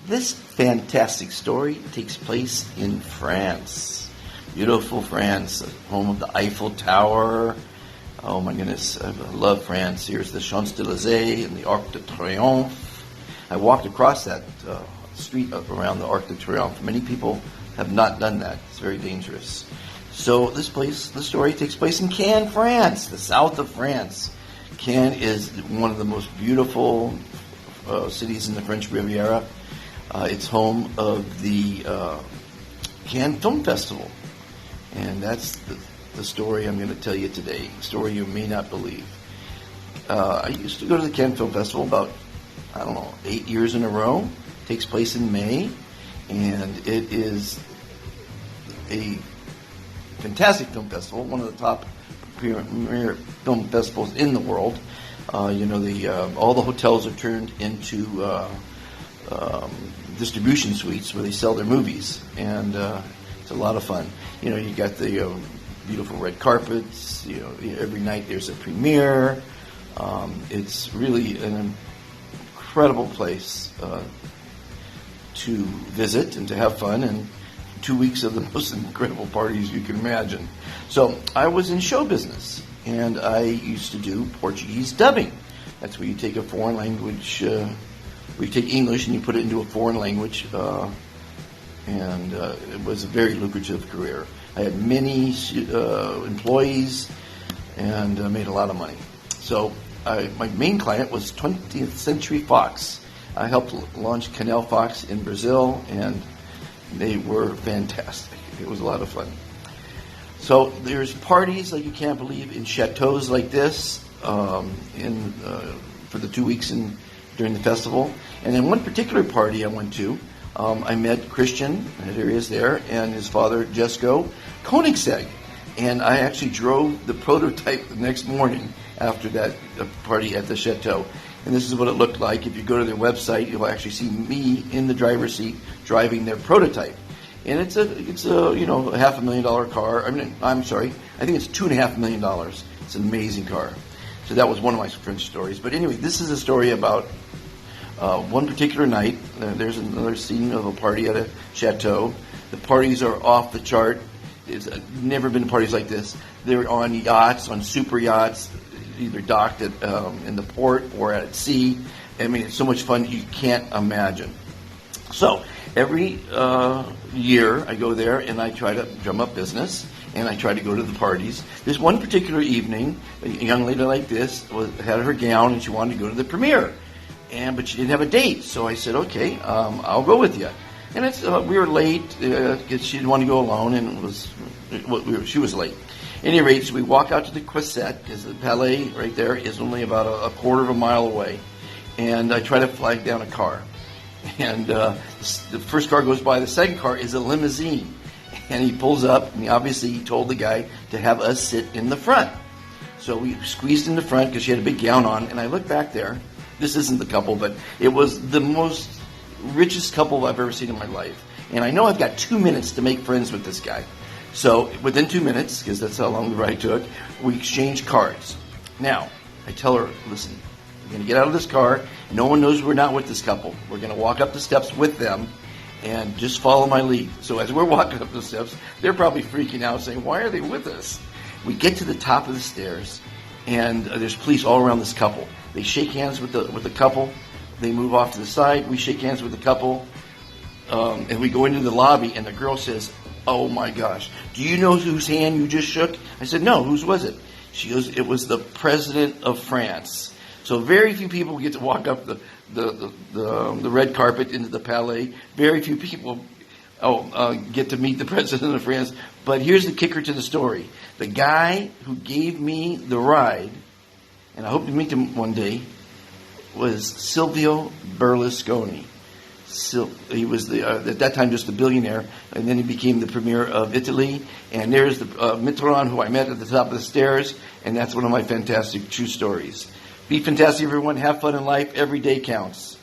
This fantastic story takes place in France. Beautiful France, home of the Eiffel Tower. Oh my goodness, I love France. Here's the Champs-Élysées and the Arc de Triomphe. I walked across that street around the Arc de Triomphe. Many people have not done that. It's very dangerous. So the story takes place in Cannes, France, the south of France. Cannes is one of the most beautiful cities in the French Riviera. It's home of the Cannes Film Festival. And that's the story I'm going to tell you today, a story you may not believe. I used to go to the Cannes Film Festival about, 8 years in a row. It takes place in May, and it is a fantastic film festival, one of the top premier film festivals in the world. All the hotels are turned into distribution suites where they sell their movies, and it's a lot of fun. You got the beautiful red carpets. Every night there's a premiere. It's really an incredible place to visit and to have fun, and 2 weeks of the most incredible parties you can imagine. So I was in show business, and I used to do Portuguese dubbing. That's where you take a foreign language, where you take English and you put it into a foreign language, and it was a very lucrative career. I had many employees and made a lot of money. So my main client was 20th Century Fox. I helped launch Canal Fox in Brazil, and they were fantastic. It was a lot of fun. So there's parties like you can't believe in chateaus like this for the 2 weeks during the festival. And then one particular party I went to, I met Christian, there he is there, and his father, Jesko Koenigsegg. And I actually drove the prototype the next morning after that party at the chateau. And this is what it looked like. If you go to their website, you'll actually see me in the driver's seat driving their prototype. And it's a $500,000 car. I think it's $2.5 million. It's an amazing car. So that was one of my French stories. But anyway, this is a story about one particular night. There's another scene of a party at a chateau. The parties are off the chart. There's never been parties like this. They're on yachts, on super yachts, either docked in the port or at sea. I mean, it's so much fun you can't imagine. So every year I go there and I try to drum up business, and I try to go to the parties. There's one particular evening, a young lady like this had her gown and she wanted to go to the premiere, but she didn't have a date. So I said, okay, I'll go with you. And we were late because she didn't want to go alone, and she was late. At any rate, so we walk out to the Croisette, because the Palais right there is only about a quarter of a mile away. And I try to flag down a car. And the first car goes by. The second car is a limousine. And he pulls up, and obviously he told the guy to have us sit in the front. So we squeezed in the front because she had a big gown on. And I look back there. This isn't the couple, but it was the most richest couple I've ever seen in my life. And I know I've got 2 minutes to make friends with this guy. So within 2 minutes, because that's how long the ride took, we exchanged cards. Now, I tell her, listen, we're going to get out of this car. No one knows we're not with this couple. We're going to walk up the steps with them and just follow my lead. So as we're walking up the steps, they're probably freaking out, saying, why are they with us? We get to the top of the stairs, and there's police all around this couple. They shake hands with the couple. They move off to the side. We shake hands with the couple. And we go into the lobby, and the girl says, oh my gosh, do you know whose hand you just shook? I said, no, whose was it? She goes, it was the President of France. So very few people get to walk up the red carpet into the Palais. Very few people get to meet the President of France. But here's the kicker to the story. The guy who gave me the ride, and I hope to meet him one day, was Silvio Berlusconi. He was at that time just a billionaire, and then he became the premier of Italy. And there's the Mitterrand, who I met at the top of the stairs, and that's one of my fantastic true stories. Be fantastic, everyone. Have fun in life. Every day counts.